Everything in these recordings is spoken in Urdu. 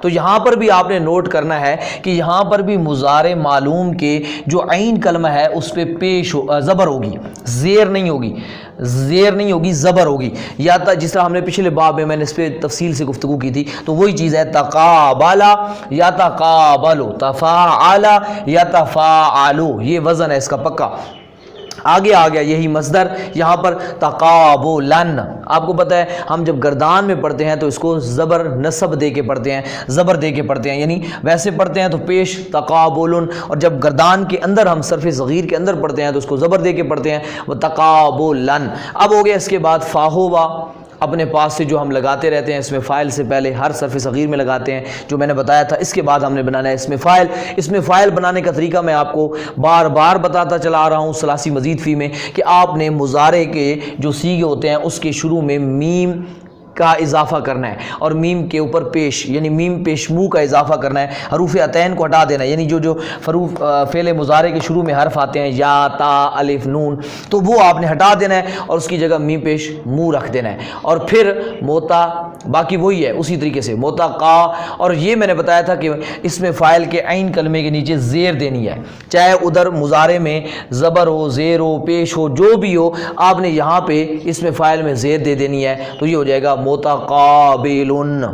تو یہاں پر بھی آپ نے نوٹ کرنا ہے کہ یہاں پر بھی مضارع معلوم کے جو عین کلمہ ہے اس پہ پیش زبر ہوگی، زیر نہیں ہوگی، زیر نہیں ہوگی، زبر ہوگی. یا جس طرح ہم نے پچھلے باب میں نے اس پہ تفصیل سے گفتگو کی تھی، تو وہی چیز ہے تقابلا یا تقابلو، تفاعلا یا تفاعلو، یہ وزن ہے اس کا پکا. آگے آ گیا یہی مصدر یہاں پر تقابلن. آپ کو پتہ ہے ہم جب گردان میں پڑھتے ہیں تو اس کو زبر نصب دے کے پڑھتے ہیں، زبر دے کے پڑھتے ہیں، یعنی ویسے پڑھتے ہیں تو پیش تقابلن، اور جب گردان کے اندر ہم صرف صغیر کے اندر پڑھتے ہیں تو اس کو زبر دے کے پڑھتے ہیں، وہ تقابلن. اب ہو گیا اس کے بعد فاہوا، اپنے پاس سے جو ہم لگاتے رہتے ہیں اس میں فاعل سے پہلے ہر صرف صغیر میں لگاتے ہیں جو میں نے بتایا تھا. اس کے بعد ہم نے بنانا ہے اس میں فاعل. اس میں فاعل بنانے کا طریقہ میں آپ کو بار بار بتاتا چلا آ رہا ہوں سلاسی مزید فی میں، کہ آپ نے مضارع کے جو سیغے ہوتے ہیں اس کے شروع میں میم کا اضافہ کرنا ہے، اور میم کے اوپر پیش یعنی میم پیش منہ کا اضافہ کرنا ہے، حروف عطین کو ہٹا دینا ہے، یعنی جو فعل مضارع کے شروع میں حرف آتے ہیں یا تا الف نون، تو وہ آپ نے ہٹا دینا ہے اور اس کی جگہ میم پیش منہ رکھ دینا ہے. اور پھر موتا باقی وہی ہے اسی طریقے سے موتا قا. اور یہ میں نے بتایا تھا کہ اس میں فاعل کے عین کلمے کے نیچے زیر دینی ہے، چاہے ادھر مضارع میں زبر ہو، زیر ہو، پیش ہو، جو بھی ہو، آپ نے یہاں پہ اس میں فاعل میں زیر دے دینی ہے. تو یہ ہو جائے گا متقابلن،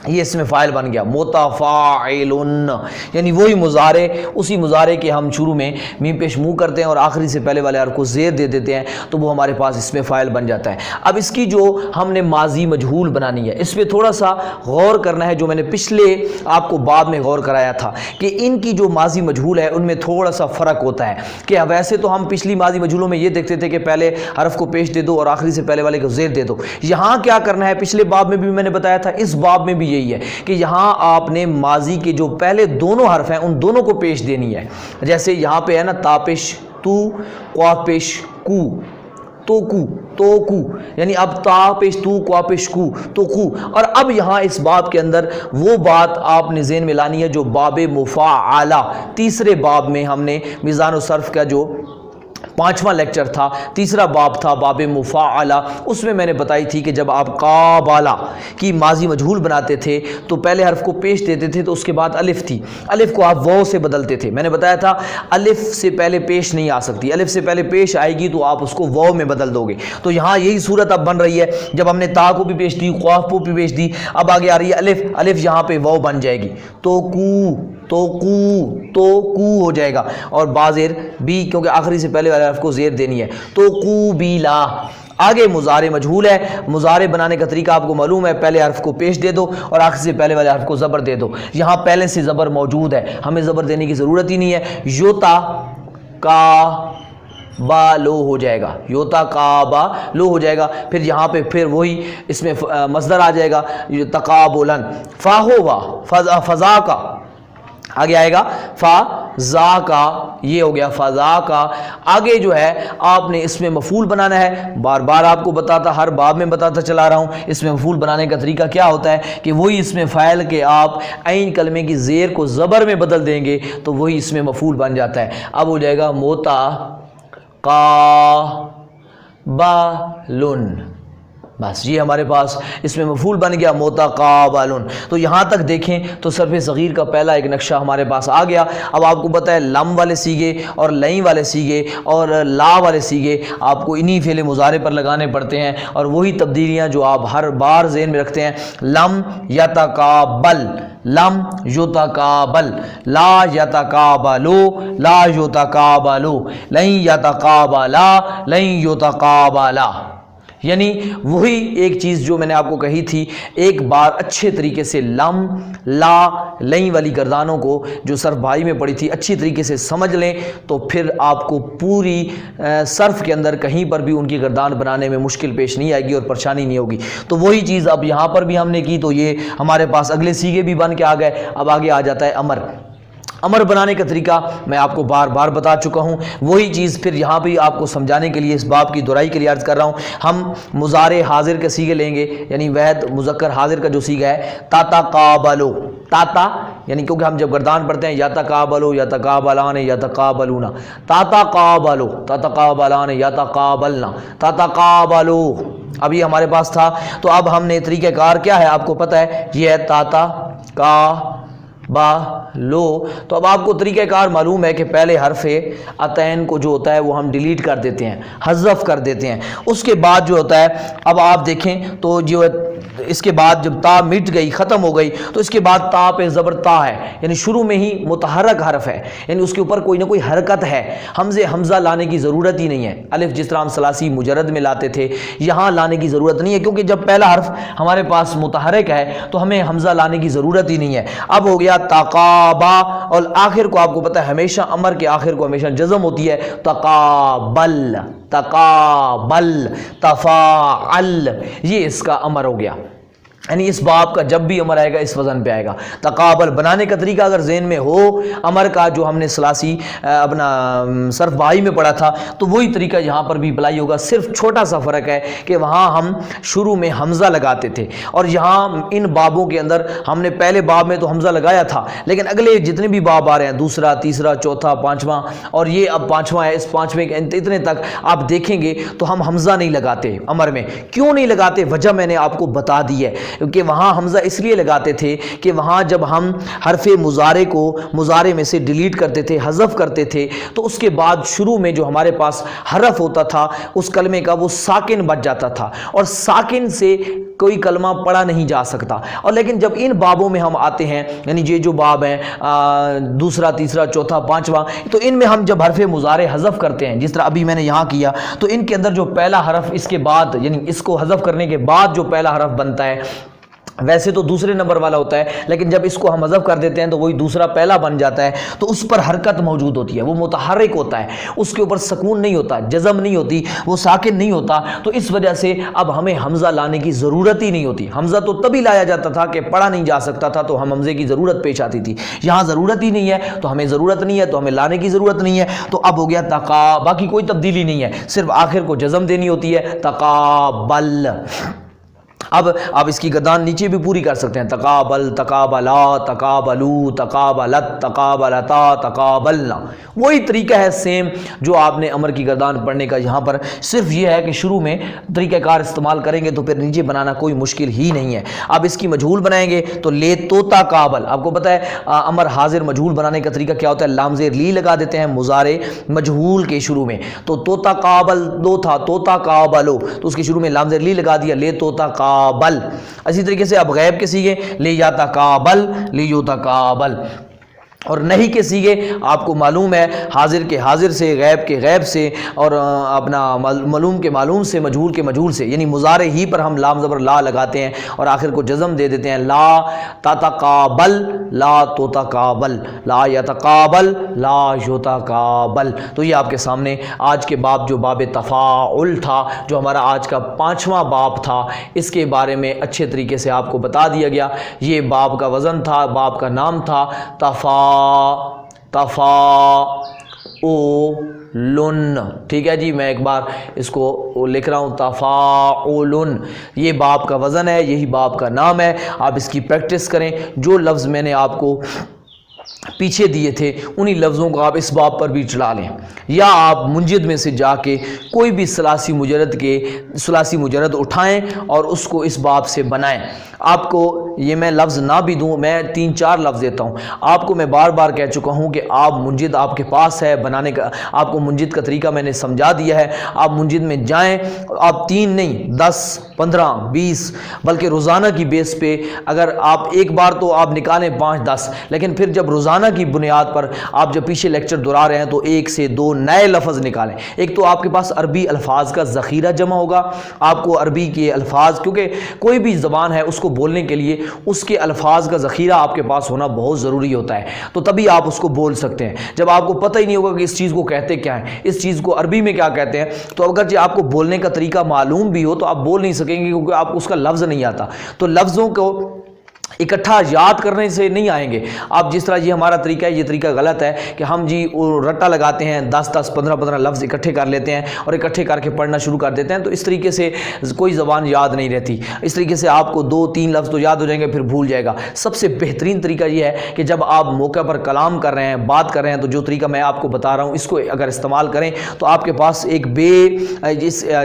یہ اس میں فاعل بن گیا. متفاعلن یعنی وہی مضارع، اسی مضارع کے ہم شروع میں میم پیش منہ کرتے ہیں اور آخری سے پہلے والے حرف کو زیر دے دیتے ہیں تو وہ ہمارے پاس اس میں فاعل بن جاتا ہے. اب اس کی جو ہم نے ماضی مجہول بنانی ہے اس پہ تھوڑا سا غور کرنا ہے، جو میں نے پچھلے آپ کو باب میں غور کرایا تھا کہ ان کی جو ماضی مجہول ہے ان میں تھوڑا سا فرق ہوتا ہے. کہ ویسے تو ہم پچھلی ماضی مجہولوں میں یہ دیکھتے تھے کہ پہلے حرف کو پیش دے دو اور آخری سے پہلے والے کو زیر دے دو. یہاں کیا کرنا ہے، پچھلے باب میں بھی میں نے بتایا تھا، اس باب میں بھی یہی ہے کہ یہاں آپ نے ماضی کے جو پہلے دونوں حرف ہیں ان دونوں کو پیش دینی ہے. جیسے یہاں پہ ہے نا تاپش تو، قافش کو، تو کو، یعنی اب تا پیش تو، قا پیش کو، تو کو. اور اب یہاں اس باب کے اندر وہ بات آپ نے ذہن میں لانی ہے جو باب مفاعلہ، تیسرے باب میں ہم نے میزان و صرف کا جو 5واں لیکچر تھا، تیسرا باب تھا باب مفاعلہ، اس میں نے بتائی تھی کہ جب آپ قابلہ کی ماضی مجہول بناتے تھے تو پہلے حرف کو پیش دیتے تھے تو اس کے بعد الف تھی، الف کو آپ واو سے بدلتے تھے. میں نے بتایا تھا الف سے پہلے پیش نہیں آ سکتی، الف سے پہلے پیش آئے گی تو آپ اس کو واو میں بدل دو گے. تو یہاں یہی صورت اب بن رہی ہے، جب ہم نے تا کو بھی پیش دی، قاف کو بھی پیش دی، اب آگے آ رہی ہے الف، الف یہاں پہ واو بن جائے گی، تو کو ہو جائے گا. اور بازیر بھی کیونکہ آخری سے پہلے والے حرف کو زیر دینی ہے، تو قوبیلا. آگے مضارع مجہول ہے، مضارع بنانے کا طریقہ آپ کو معلوم ہے، پہلے حرف کو پیش دے دو اور آخر سے پہلے والے حرف کو زبر دے دو. یہاں پہلے سے زبر موجود ہے، ہمیں زبر دینے کی ضرورت ہی نہیں ہے. یوتا کا با لو ہو جائے گا، یوتا کا با لو ہو جائے گا. پھر یہاں پہ پھر وہی اس میں مصدر آ جائے گا تقابلن. فا ہو وا فضا کا، آگے آئے گا فضا کا، یہ ہو گیا فضا کا. آگے جو ہے آپ نے اس میں مفعول بنانا ہے، بار بار آپ کو بتاتا، ہر باب میں بتاتا چلا رہا ہوں. اس میں مفعول بنانے کا طریقہ کیا ہوتا ہے کہ وہی اس میں فاعل کے آپ عین کلمے کی زیر کو زبر میں بدل دیں گے تو وہی اس میں مفعول بن جاتا ہے. اب ہو جائے گا موتا قابلن، بس یہ ہمارے پاس اس میں مفعول بن گیا متقابلن. تو یہاں تک دیکھیں تو صرف صغیر کا پہلا ایک نقشہ ہمارے پاس آ گیا. اب آپ کو پتہ ہے لم والے سیگے اور لئیں والے سیگے اور لا والے سیگے آپ کو انہی فعل مضارع پر لگانے پڑتے ہیں، اور وہی تبدیلیاں جو آپ ہر بار ذہن میں رکھتے ہیں. لم یتقابل، لم یتقابل، لا یتقابلو، لا یتقابلو، لئن یتقابلا، لئن یتقابلا. یعنی وہی ایک چیز جو میں نے آپ کو کہی تھی، ایک بار اچھے طریقے سے لم لا لئیں والی گردانوں کو جو صرف بھائی میں پڑھی تھی اچھی طریقے سے سمجھ لیں تو پھر آپ کو پوری صرف کے اندر کہیں پر بھی ان کی گردان بنانے میں مشکل پیش نہیں آئے گی اور پریشانی نہیں ہوگی. تو وہی چیز اب یہاں پر بھی ہم نے کی، تو یہ ہمارے پاس اگلے سیگے بھی بن کے آ گئے. اب آگے آ جاتا ہے امر. امر بنانے کا طریقہ میں آپ کو بار بار بتا چکا ہوں، وہی چیز پھر یہاں بھی آپ کو سمجھانے کے لیے اس باب کی دہرائی کے لیے عرض کر رہا ہوں۔ ہم مضارع حاضر کے صیغے لیں گے، یعنی واحد مذکر حاضر کا جو صیغہ ہے تتقابلو، تاتا یعنی کیونکہ ہم جب گردان پڑھتے ہیں یتقابلو یتقابلان یتقابلون، تتقابلو تتقابلان یتقابلنا تتقابلو، ابھی ہمارے پاس تھا۔ تو اب ہم نے طریقہ کار کیا ہے آپ کو پتہ ہے، یہ ہے تاتا کا با لو۔ تو اب آپ کو طریقہ کار معلوم ہے کہ پہلے حرف عطین کو جو ہوتا ہے وہ ہم ڈیلیٹ کر دیتے ہیں، حذف کر دیتے ہیں، اس کے بعد جو ہوتا ہے اب آپ دیکھیں تو جو اس کے بعد جب تا مٹ گئی ختم ہو گئی تو اس کے بعد تا پہ زبر تا ہے، یعنی شروع میں ہی متحرک حرف ہے، یعنی اس کے اوپر کوئی نہ کوئی حرکت ہے، حمزہ لانے کی ضرورت ہی نہیں ہے۔ الف جس طرح ہم ثلاثی مجرد میں لاتے تھے یہاں لانے کی ضرورت نہیں ہے، کیونکہ جب پہلا حرف ہمارے پاس متحرک ہے تو ہمیں حمزہ لانے کی ضرورت ہی نہیں ہے۔ اب ہو گیا تقابا، اور آخر کو آپ کو پتہ ہے ہمیشہ امر کے آخر کو ہمیشہ جزم ہوتی ہے، تقابل تقابل تفاعل، یہ اس کا امر ہو گیا، یعنی اس باب کا جب بھی امر آئے گا اس وزن پہ آئے گا۔ تقابل بنانے کا طریقہ اگر ذہن میں ہو امر کا، جو ہم نے ثلاثی اپنا صرف بھائی میں پڑھا تھا، تو وہی طریقہ یہاں پر بھی اپلائی ہوگا، صرف چھوٹا سا فرق ہے کہ وہاں ہم شروع میں حمزہ لگاتے تھے، اور یہاں ان بابوں کے اندر ہم نے پہلے باب میں تو حمزہ لگایا تھا، لیکن اگلے جتنے بھی باب آ رہے ہیں، دوسرا تیسرا چوتھا پانچواں، اور یہ اب پانچواں ہے، اس پانچویں اتنے تک آپ دیکھیں گے تو ہم حمزہ نہیں لگاتے امر میں۔ کیوں نہیں لگاتے؟ وجہ میں نے آپ کو بتا دی ہے، کہ وہاں حمزہ اس لیے لگاتے تھے کہ وہاں جب ہم حرف مضارع کو مضارع میں سے ڈیلیٹ کرتے تھے، حذف کرتے تھے، تو اس کے بعد شروع میں جو ہمارے پاس حرف ہوتا تھا اس کلمے کا وہ ساکن بچ جاتا تھا، اور ساکن سے کوئی کلمہ پڑھا نہیں جا سکتا۔ اور لیکن جب ان بابوں میں ہم آتے ہیں، یعنی یہ جو باب ہیں دوسرا تیسرا چوتھا پانچواں، تو ان میں ہم جب حرف مضارع حذف کرتے ہیں، جس طرح ابھی میں نے یہاں کیا، تو ان کے اندر جو پہلا حرف اس کے بعد، یعنی اس کو حذف کرنے کے بعد جو پہلا حرف بنتا ہے ویسے تو دوسرے نمبر والا ہوتا ہے، لیکن جب اس کو ہم حذف کر دیتے ہیں تو وہی دوسرا پہلا بن جاتا ہے، تو اس پر حرکت موجود ہوتی ہے، وہ متحرک ہوتا ہے، اس کے اوپر سکون نہیں ہوتا، جزم نہیں ہوتی، وہ ساکن نہیں ہوتا، تو اس وجہ سے اب ہمیں حمزہ لانے کی ضرورت ہی نہیں ہوتی۔ حمزہ تو تبھی لایا جاتا تھا کہ پڑھا نہیں جا سکتا تھا تو ہم حمزے کی ضرورت پیش آتی تھی، یہاں ضرورت ہی نہیں ہے تو ہمیں ضرورت نہیں ہے، تو ہمیں لانے کی ضرورت نہیں ہے، تو اب ہو گیا تقا، باقی کوئی تبدیلی نہیں ہے، صرف آخر کو جزم دینی ہوتی ہے، تقابل۔ اب آپ اس کی گردان نیچے بھی پوری کر سکتے ہیں، تقابل تقابلا تقابلو تقابلت تقابلتا تقابلنا، وہی طریقہ ہے سیم جو آپ نے امر کی گردان پڑھنے کا۔ یہاں پر صرف یہ ہے کہ شروع میں طریقہ کار استعمال کریں گے تو پھر نیچے بنانا کوئی مشکل ہی نہیں ہے۔ اب اس کی مجہول بنائیں گے تو لے توتا قابل، آپ کو پتہ ہے امر حاضر مجہول بنانے کا طریقہ کیا ہوتا ہے، لام زیر لی لگا دیتے ہیں مضارع مجہول کے شروع میں، تو توتا قابل دو تھا، توتا قابلو، تو اس کے شروع میں لام زیر لی لگا دیا، لے توتا قابل۔ اسی طریقے سے اب غیب کے سیغے لے یاتا قابل لے یوتا قابل، اور نہیں کے سیغے آپ کو معلوم ہے، حاضر کے حاضر سے، غیب کے غیب سے، اور اپنا معلوم کے معلوم سے، مجہول کے مجہول سے، یعنی مضارع ہی پر ہم لام زبر لا لگاتے ہیں اور آخر کو جزم دے دیتے ہیں، لا تتقابل لا تتقابل، لا یتقابل لا یتقابل۔ تو یہ آپ کے سامنے آج کے باب جو باب تفاعل تھا، جو ہمارا آج کا 5واں باب تھا، اس کے بارے میں اچھے طریقے سے آپ کو بتا دیا گیا۔ یہ باب کا وزن تھا، باب کا نام تھا تفاعل، ٹھیک ہے جی، میں ایک بار اس کو لکھ رہا ہوں، تفاعل، یہ باب کا وزن ہے، یہی باب کا نام ہے۔ آپ اس کی پریکٹس کریں، جو لفظ میں نے آپ کو پیچھے دیے تھے انہی لفظوں کو آپ اس باب پر بھی چلا لیں، یا آپ منجد میں سے جا کے کوئی بھی ثلاثی مجرد اٹھائیں اور اس کو اس باب سے بنائیں۔ آپ کو یہ میں لفظ نہ بھی دوں، میں 3-4 لفظ دیتا ہوں، آپ کو میں بار بار کہہ چکا ہوں کہ آپ منجد آپ کے پاس ہے بنانے کا، آپ کو منجد کا طریقہ میں نے سمجھا دیا ہے، آپ منجد میں جائیں، آپ 3 نہیں 10 15 20 بلکہ روزانہ کی بیس پہ، اگر آپ ایک بار تو آپ نکالیں 5-10، لیکن پھر جب روزانہ کی بنیاد پر آپ جب پیچھے لیکچر دہرا رہے ہیں تو 1 سے 2 نئے لفظ نکالیں۔ ایک تو آپ کے پاس عربی الفاظ کا ذخیرہ جمع ہوگا، آپ کو عربی کے الفاظ، کیونکہ کوئی بھی زبان ہے اس کو بولنے کے لیے اس کے الفاظ کا ذخیرہ آپ کے پاس ہونا بہت ضروری ہوتا ہے، تو تبھی آپ اس کو بول سکتے ہیں۔ جب آپ کو پتہ ہی نہیں ہوگا کہ اس چیز کو کہتے کیا ہے، اس چیز کو عربی میں کیا کہتے ہیں، تو اگرچہ آپ کو بولنے کا طریقہ معلوم بھی ہو تو آپ بول نہیں سکیں گے، کیونکہ آپ کو اس کا لفظ نہیں آتا۔ تو لفظوں کو اکٹھا یاد کرنے سے نہیں آئیں گے آپ. جس طرح یہ ہمارا طریقہ ہے، یہ طریقہ غلط ہے کہ ہم جی رٹا لگاتے ہیں، 10 15 لفظ اکٹھے کر لیتے ہیں اور اکٹھے کر کے پڑھنا شروع کر دیتے ہیں، تو اس طریقے سے کوئی زبان یاد نہیں رہتی. اس طریقے سے آپ کو 2-3 لفظ تو یاد ہو جائیں گے، پھر بھول جائے گا. سب سے بہترین طریقہ یہ ہے کہ جب آپ موقع پر کلام کر رہے ہیں، بات کر رہے ہیں، تو جو طریقہ میں آپ کو بتا رہا ہوں اس کو اگر استعمال کریں تو آپ کے پاس ایک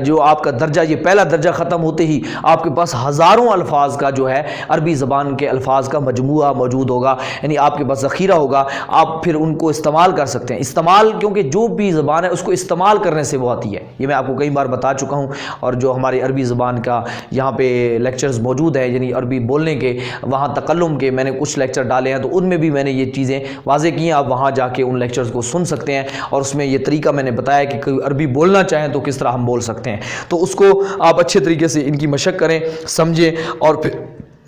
جو آپ کا درجہ، یہ پہلا درجہ ختم ہوتے ہی آپ کے پاس ہزاروں الفاظ کا جو ہے عربی زبان کے الفاظ کا مجموعہ موجود ہوگا، یعنی آپ کے پاس ذخیرہ ہوگا. آپ پھر ان کو استعمال کر سکتے ہیں. استعمال، کیونکہ جو بھی زبان ہے اس کو استعمال کرنے سے وہ آتی ہے. یہ میں آپ کو کئی بار بتا چکا ہوں، اور جو ہماری عربی زبان کا یہاں پہ لیکچرز موجود ہیں، یعنی عربی بولنے کے، وہاں تکلم کے میں نے کچھ لیکچر ڈالے ہیں، تو ان میں بھی میں نے یہ چیزیں واضح کی ہیں. آپ وہاں جا کے ان لیکچرز کو سن سکتے ہیں، اور اس میں یہ طریقہ میں نے بتایا کہ کوئی عربی بولنا چاہیں تو کس طرح ہم بول سکتے ہیں. تو اس کو آپ اچھے طریقے سے ان کی مشق کریں، سمجھیں، اور پھر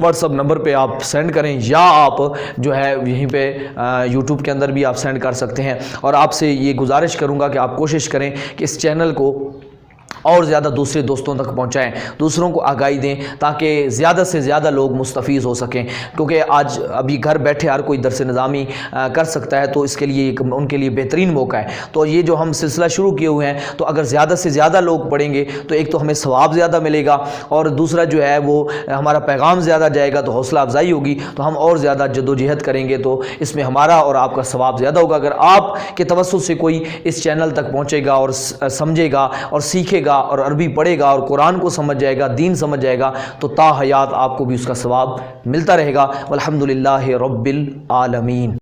واٹس ایپ نمبر پہ آپ سینڈ کریں، یا آپ جو ہے یہیں پہ یوٹیوب کے اندر بھی آپ سینڈ کر سکتے ہیں. اور آپ سے یہ گزارش کروں گا کہ آپ کوشش کریں کہ اس چینل کو اور زیادہ دوسرے دوستوں تک پہنچائیں، دوسروں کو آگاہی دیں، تاکہ زیادہ سے زیادہ لوگ مستفیض ہو سکیں. کیونکہ آج ابھی گھر بیٹھے ہر کوئی درس نظامی کر سکتا ہے، تو اس کے لیے ان کے لیے بہترین موقع ہے. تو یہ جو ہم سلسلہ شروع کیے ہوئے ہیں، تو اگر زیادہ سے زیادہ لوگ پڑھیں گے تو ایک تو ہمیں ثواب زیادہ ملے گا، اور دوسرا جو ہے وہ ہمارا پیغام زیادہ جائے گا، تو حوصلہ افزائی ہوگی، تو ہم اور زیادہ جدوجہد کریں گے، تو اس میں ہمارا اور آپ کا ثواب زیادہ ہوگا. اگر آپ کے توسط سے کوئی اس چینل تک پہنچے گا اور سمجھے گا اور سیکھے گا اور عربی پڑھے گا اور قرآن کو سمجھ جائے گا، دین سمجھ جائے گا، تو تا حیات آپ کو بھی اس کا ثواب ملتا رہے گا. والحمدللہ رب العالمین.